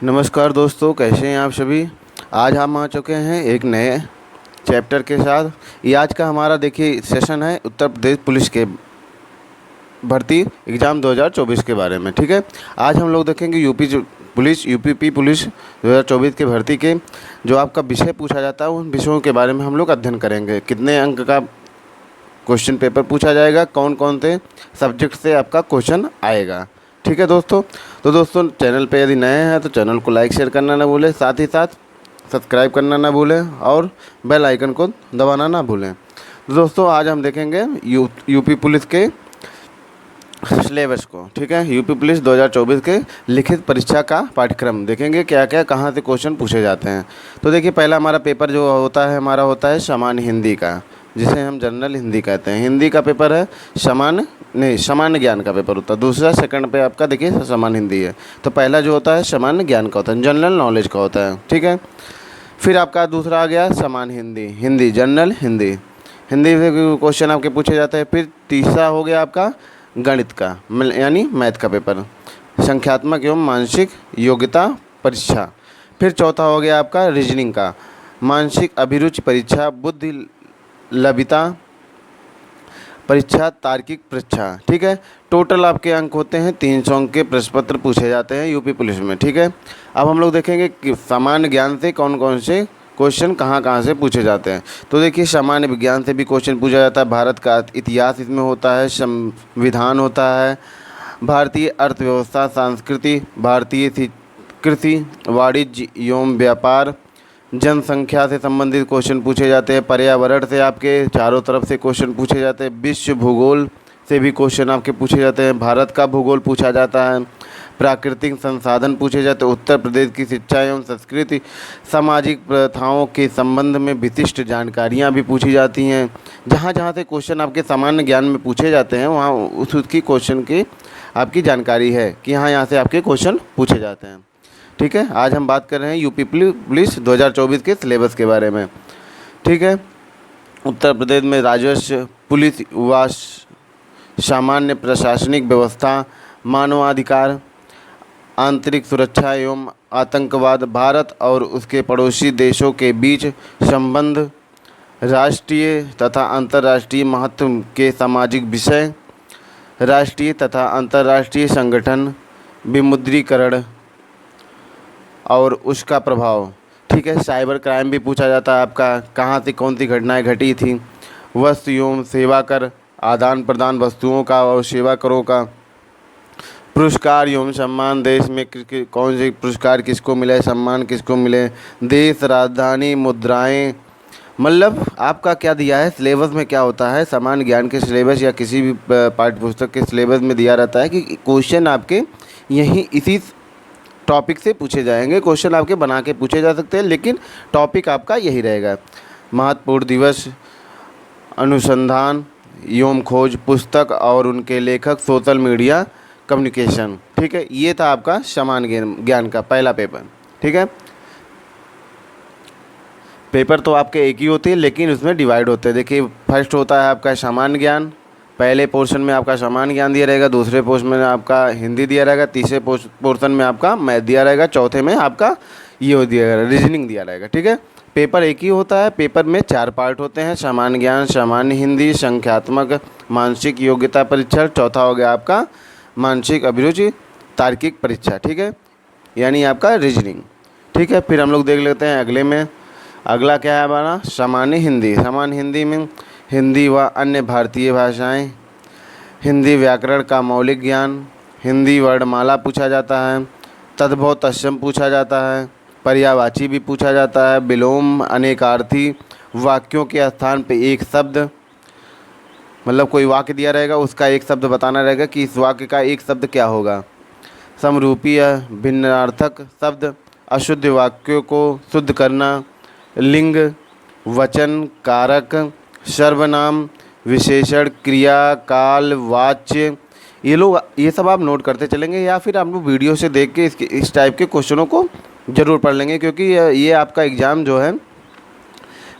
नमस्कार दोस्तों, कैसे हैं आप सभी। आज हम आ चुके हैं एक नए चैप्टर के साथ। ये आज का हमारा देखिए सेशन है उत्तर प्रदेश पुलिस के भर्ती एग्ज़ाम 2024 के बारे में। ठीक है, आज हम लोग देखेंगे यूपीपी पुलिस 2024 के भर्ती के जो आपका विषय पूछा जाता है उन विषयों के बारे में हम लोग अध्ययन करेंगे। कितने अंक का क्वेश्चन पेपर पूछा जाएगा, कौन कौन से सब्जेक्ट से आपका क्वेश्चन आएगा। ठीक है दोस्तों, तो दोस्तों चैनल पे यदि नए हैं तो चैनल को लाइक शेयर करना ना भूलें, साथ ही साथ सब्सक्राइब करना ना भूलें और बेल आइकन को दबाना ना भूलें। तो दोस्तों आज हम देखेंगे यूपी पुलिस के सिलेबस को। ठीक है, यूपी पुलिस 2024 के लिखित परीक्षा का पाठ्यक्रम देखेंगे, क्या क्या कहाँ से क्वेश्चन पूछे जाते हैं। तो देखिए पहला हमारा पेपर जो होता है हमारा होता है सामान्य हिंदी का, जिसे हम जनरल हिंदी कहते हैं। हिंदी का पेपर है सामान्य ज्ञान का पेपर होता है। दूसरा सेकंड पे आपका देखिए सामान्य हिंदी है। तो पहला जो होता है सामान्य ज्ञान का होता है, जनरल नॉलेज का होता है। ठीक है, फिर आपका दूसरा आ गया सामान्य हिंदी जनरल हिंदी से क्वेश्चन आपके पूछे जाते हैं। फिर तीसरा हो गया आपका गणित का यानी मैथ का पेपर, संख्यात्मक एवं मानसिक योग्यता परीक्षा। फिर चौथा हो गया आपका रीजनिंग का, मानसिक अभिरुचि परीक्षा, बुद्धि लभिता परीक्षा, तार्किक परीक्षा। ठीक है, टोटल आपके अंक होते हैं 300 अंक के प्रश्न पत्र पूछे जाते हैं यूपी पुलिस में। ठीक है, अब हम लोग देखेंगे कि सामान्य ज्ञान से कौन कौन से क्वेश्चन कहाँ कहाँ से पूछे जाते हैं। तो देखिए सामान्य विज्ञान से भी क्वेश्चन पूछा जाता है, भारत का इतिहास इसमें होता है, संविधान होता है, भारतीय अर्थव्यवस्था, संस्कृति, भारतीय कृषि, वाणिज्य एवं व्यापार, जनसंख्या से संबंधित क्वेश्चन पूछे जाते हैं, पर्यावरण से आपके चारों तरफ से क्वेश्चन पूछे जाते हैं, विश्व भूगोल से भी क्वेश्चन आपके पूछे जाते हैं, भारत का भूगोल पूछा जाता है, प्राकृतिक संसाधन पूछे जाते हैं, उत्तर प्रदेश की शिक्षा एवं संस्कृति, सामाजिक प्रथाओं के संबंध में विशिष्ट जानकारियाँ भी पूछी जाती हैं। जहाँ जहाँ से क्वेश्चन आपके सामान्य ज्ञान में पूछे जाते हैं वहाँ उसकी क्वेश्चन की आपकी जानकारी है कि हाँ यहाँ से आपके क्वेश्चन पूछे जाते हैं। ठीक है, आज हम बात कर रहे हैं यूपी पुलिस 2024 के सिलेबस के बारे में। ठीक है, उत्तर प्रदेश में राजस्व, पुलिस व सामान्य प्रशासनिक व्यवस्था, मानवाधिकार, आंतरिक सुरक्षा एवं आतंकवाद, भारत और उसके पड़ोसी देशों के बीच संबंध, राष्ट्रीय तथा अंतर्राष्ट्रीय महत्व के सामाजिक विषय, राष्ट्रीय तथा अंतर्राष्ट्रीय संगठन, विमुद्रीकरण और उसका प्रभाव। ठीक है, साइबर क्राइम भी पूछा जाता है आपका, कहाँ से कौन सी घटनाएं घटी थी, वस्तु एवं सेवा कर, आदान प्रदान वस्तुओं का और सेवा करों का, पुरस्कार एवं सम्मान, देश में कौन से पुरस्कार किसको मिले, सम्मान किसको मिले, देश राजधानी, मुद्राएं। मतलब आपका क्या दिया है सिलेबस में, क्या होता है सामान्य ज्ञान के सिलेबस या किसी भी पाठ्य पुस्तक के सिलेबस में दिया रहता है कि क्वेश्चन आपके यहीं इसी टॉपिक से पूछे जाएंगे। क्वेश्चन आपके बना के पूछे जा सकते हैं लेकिन टॉपिक आपका यही रहेगा। महत्वपूर्ण दिवस, अनुसंधान एवं खोज, पुस्तक और उनके लेखक, सोशल मीडिया, कम्युनिकेशन। ठीक है, ये था आपका सामान्य ज्ञान का पहला पेपर। ठीक है, पेपर तो आपके एक ही होते हैं लेकिन उसमें डिवाइड होते हैं। देखिए फर्स्ट होता है आपका सामान्य ज्ञान, पहले पोर्शन में आपका सामान्य ज्ञान दिया रहेगा, दूसरे पोर्शन में आपका हिंदी दिया रहेगा, तीसरे पोर्शन में आपका मैथ दिया रहेगा, चौथे में आपका ये दिया रहेगा रीजनिंग दिया रहेगा। ठीक है, पेपर एक ही होता है, पेपर में 4 पार्ट होते हैं, सामान्य ज्ञान, सामान्य हिंदी, संख्यात्मक, मानसिक योग्यता परीक्षा, चौथा हो गया आपका मानसिक अभिरुचि तार्किक परीक्षा। ठीक है, यानी आपका रीजनिंग। ठीक है, फिर हम लोग देख लेते हैं अगले में। अगला क्या है हमारा सामान्य हिंदी। सामान्य हिंदी में हिंदी व अन्य भारतीय भाषाएं, हिंदी व्याकरण का मौलिक ज्ञान, हिंदी वर्णमाला पूछा जाता है, तद्भव तत्सम पूछा जाता है, पर्यायवाची भी पूछा जाता है, विलोम अनेकार्थी, वाक्यों के स्थान पे एक शब्द, मतलब कोई वाक्य दिया रहेगा उसका एक शब्द बताना रहेगा कि इस वाक्य का एक शब्द क्या होगा, समरूपीय भिन्नार्थक शब्द, अशुद्ध वाक्यों को शुद्ध करना, लिंग, वचन, कारक, सर्वनाम, विशेषण, क्रिया, काल, वाच्य, ये सब आप नोट करते चलेंगे या फिर आप लोग वीडियो से देख के इस टाइप के क्वेश्चनों को ज़रूर पढ़ लेंगे, क्योंकि ये आपका एग्ज़ाम जो है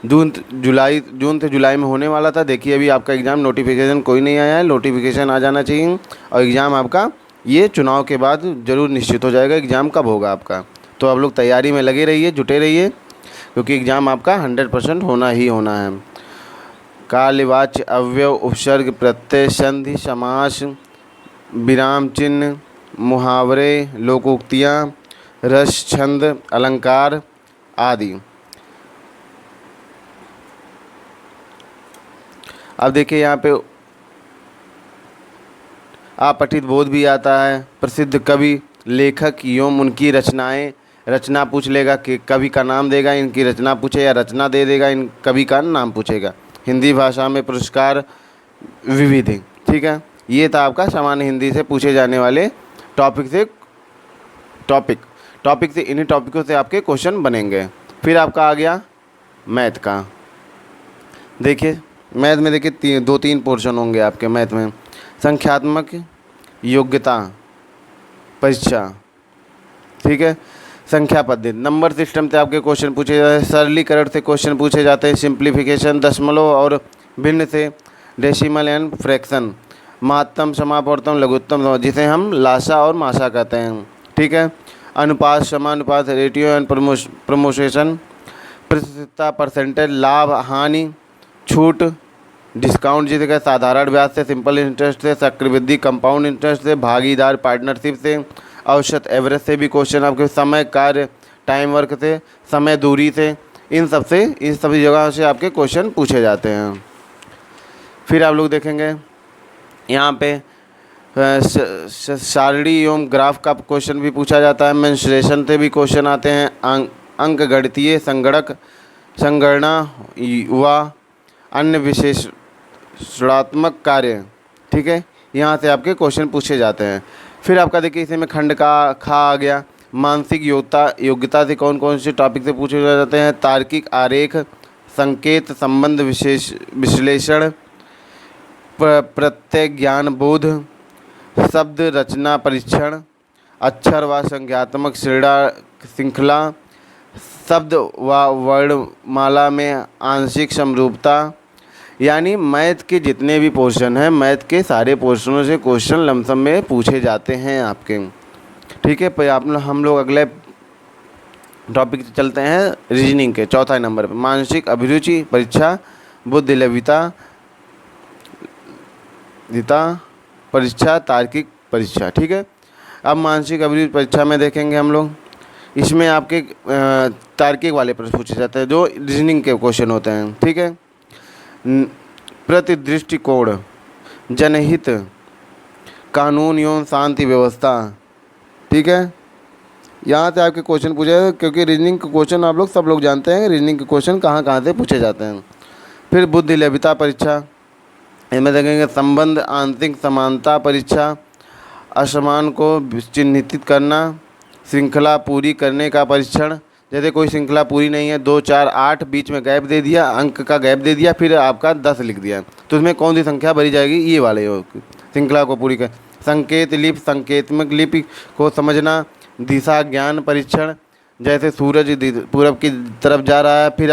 जून से जुलाई में होने वाला था। देखिए अभी आपका एग्ज़ाम नोटिफिकेशन कोई नहीं आया है, नोटिफिकेशन आ जाना चाहिए और एग्ज़ाम आपका ये चुनाव के बाद ज़रूर निश्चित हो जाएगा एग्ज़ाम कब होगा आपका। तो आप लोग तैयारी में लगे रहिए, जुटे रहिए, क्योंकि एग्ज़ाम आपका 100% होना ही होना है। कालवाच्य, अव्यय, उपसर्ग, प्रत्यय, संधि, समास, विराम चिन्ह, मुहावरे, लोकोक्तियाँ, रस, छंद, अलंकार आदि। अब देखिए यहाँ पे आपठित बोध भी आता है। प्रसिद्ध कवि, लेखक एवं उनकी रचनाएं, रचना पूछ लेगा कि कवि का नाम देगा, इनकी रचना पूछे, या रचना दे देगा, इन कवि का नाम पूछेगा। हिंदी भाषा में पुरस्कार विविध, ठीक है। ये था आपका सामान्य हिंदी से पूछे जाने वाले टॉपिक से इन्हीं टॉपिकों से आपके क्वेश्चन बनेंगे। फिर आपका आ गया मैथ का। देखिए मैथ में देखिए 2-3 पोर्शन होंगे आपके मैथ में। संख्यात्मक योग्यता परीक्षा, ठीक है। संख्या पद्धति, नंबर सिस्टम से आपके क्वेश्चन पूछे जाते हैं। सरलीकरण से क्वेश्चन पूछे जाते हैं। सिंप्लीफिकेशन, दशमलव और भिन्न से, डेसिमल एंड फ्रैक्शन, महत्तम, समापवर्तन, लघुत्तम, जिसे हम लासा और मासा कहते हैं, ठीक है। अनुपात, समानुपात, रेटियो एंड प्रमोशन, प्रतिशतता, परसेंटेज, लाभ हानि, छूट, डिस्काउंट, जिसे साधारण ब्याज से, सिंपल इंटरेस्ट से, चक्रवृद्धि कंपाउंड इंटरेस्ट से, भागीदार पार्टनरशिप से, औसत एवरेज से भी क्वेश्चन आपके, समय कार्य टाइम वर्क से, समय दूरी से, इन सभी जगहों से आपके क्वेश्चन पूछे जाते हैं। फिर आप लोग देखेंगे यहाँ पे सारणी एवं ग्राफ का क्वेश्चन भी पूछा जाता है। मेंसुरेशन से भी क्वेश्चन आते हैं। अंक गणितीय संगणना व अन्य विश्लेषणात्मक कार्य, ठीक है, यहाँ से आपके क्वेश्चन पूछे जाते हैं। फिर आपका देखिए इसी में खंड का खा आ गया। मानसिक योग्यता से कौन कौन से टॉपिक से पूछे जाते हैं। तार्किक आरेख, संकेत, संबंध विश्लेषण, प्रत्यय ज्ञान बोध, शब्द रचना परीक्षण, अक्षर व संज्ञात्मक श्रृंखला, शब्द व वर्णमाला में आंशिक समरूपता। यानी मैथ के जितने भी पोर्शन हैं, मैथ के सारे पोर्शनों से क्वेश्चन लमसम में पूछे जाते हैं आपके, ठीक है। पर हम लोग अगले टॉपिक से चलते हैं रीजनिंग के चौथा नंबर पर। मानसिक अभिरुचि परीक्षा, बुद्धि लब्धता परीक्षा, तार्किक परीक्षा, ठीक है। अब मानसिक अभिरुचि परीक्षा में देखेंगे हम लोग, इसमें आपके तार्किक वाले प्रश्न पूछे जाते हैं, जो रीजनिंग के क्वेश्चन होते हैं, ठीक है। प्रतिदृष्टिकोण, जनहित, कानून एवं शांति व्यवस्था, ठीक है। यहाँ से आपके क्वेश्चन पूछे जाते हैं, क्योंकि रीजनिंग के क्वेश्चन आप लोग सब लोग जानते हैं रीजनिंग के क्वेश्चन कहाँ से पूछे जाते हैं। फिर बुद्धि लब्धता परीक्षा, इसमें देखेंगे संबंध, आंशिक समानता परीक्षा, असमान को चिन्हित करना, श्रृंखला पूरी करने का परीक्षण। जैसे कोई श्रृंखला पूरी नहीं है, 2, 4, 8 बीच में गैप दे दिया, अंक का गैप दे दिया, फिर आपका 10 लिख दिया, तो उसमें कौन सी संख्या भरी जाएगी, ये वाले श्रृंखला को पूरी कर। संकेत लिपि, संकेतमक लिपि को समझना, दिशा ज्ञान परीक्षण, जैसे सूरज पूरब की तरफ जा रहा है, फिर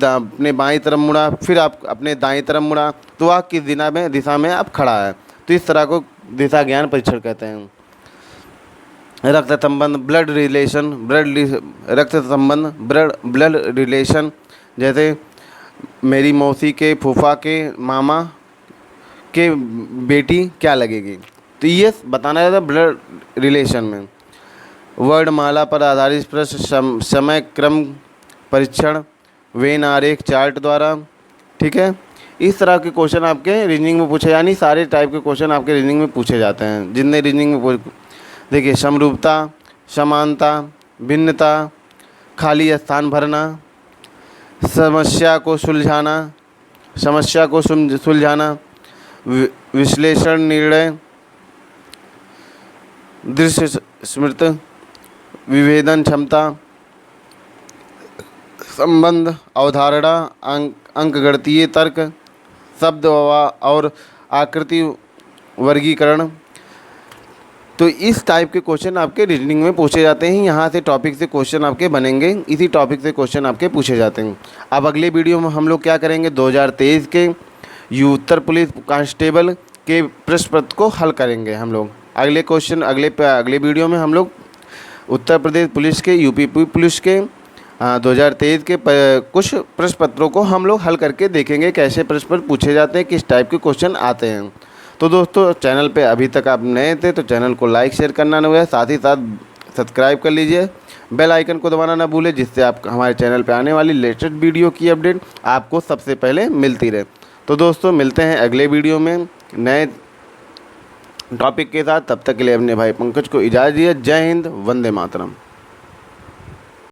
अपने बाईं तरफ मुड़ा, फिर आप अपने दाईं तरफ मुड़ा, तो वह किस दिशा में आप खड़ा है, तो इस तरह को दिशा ज्ञान परीक्षण कहते हैं। रक्त संबंध, ब्लड रिलेशन, जैसे मेरी मौसी के फूफा के मामा के बेटी क्या लगेगी, तो ये बताना जाता है ब्लड रिलेशन में। वर्णमाला पर आधारित प्रश्न, समय क्रम परीक्षण, वेन आरेख चार्ट द्वारा, ठीक है। इस तरह के क्वेश्चन आपके रीजनिंग में पूछे, यानी सारे टाइप के क्वेश्चन आपके रीजनिंग में पूछे जाते हैं, जितने रीजनिंग में देखिए समरूपता, समानता, भिन्नता, खाली स्थान भरना, समस्या को सुलझाना, विश्लेषण, निर्णय, दृश्य स्मृति, विभेदन क्षमता, संबंध, अवधारणा, अंकगणितीय तर्क, शब्द और आकृति वर्गीकरण। तो इस टाइप के क्वेश्चन आपके रीजनिंग में पूछे जाते हैं। यहाँ से टॉपिक से क्वेश्चन आपके बनेंगे, इसी टॉपिक से क्वेश्चन आपके पूछे जाते हैं। अब अगले वीडियो में हम लोग क्या करेंगे, 2023 के उत्तर पुलिस कांस्टेबल के प्रश्न पत्र को हल करेंगे हम लोग। अगले वीडियो में हम लोग उत्तर प्रदेश पुलिस के, यूपी पुलिस के 2023 के कुछ प्रश्न पत्रों को हम लोग हल करके देखेंगे, कैसे प्रश्न पत्र पूछे जाते हैं, किस टाइप के क्वेश्चन आते हैं। तो दोस्तों, चैनल पे अभी तक आप नए थे तो चैनल को लाइक शेयर करना न भूलें, साथ ही साथ सब्सक्राइब कर लीजिए, बेल आइकन को दबाना ना भूलें, जिससे आप हमारे चैनल पे आने वाली लेटेस्ट वीडियो की अपडेट आपको सबसे पहले मिलती रहे। तो दोस्तों, मिलते हैं अगले वीडियो में नए टॉपिक के साथ। तब तक के लिए अपने भाई पंकज को इजाज़त दिए। जय हिंद, वंदे मातरम।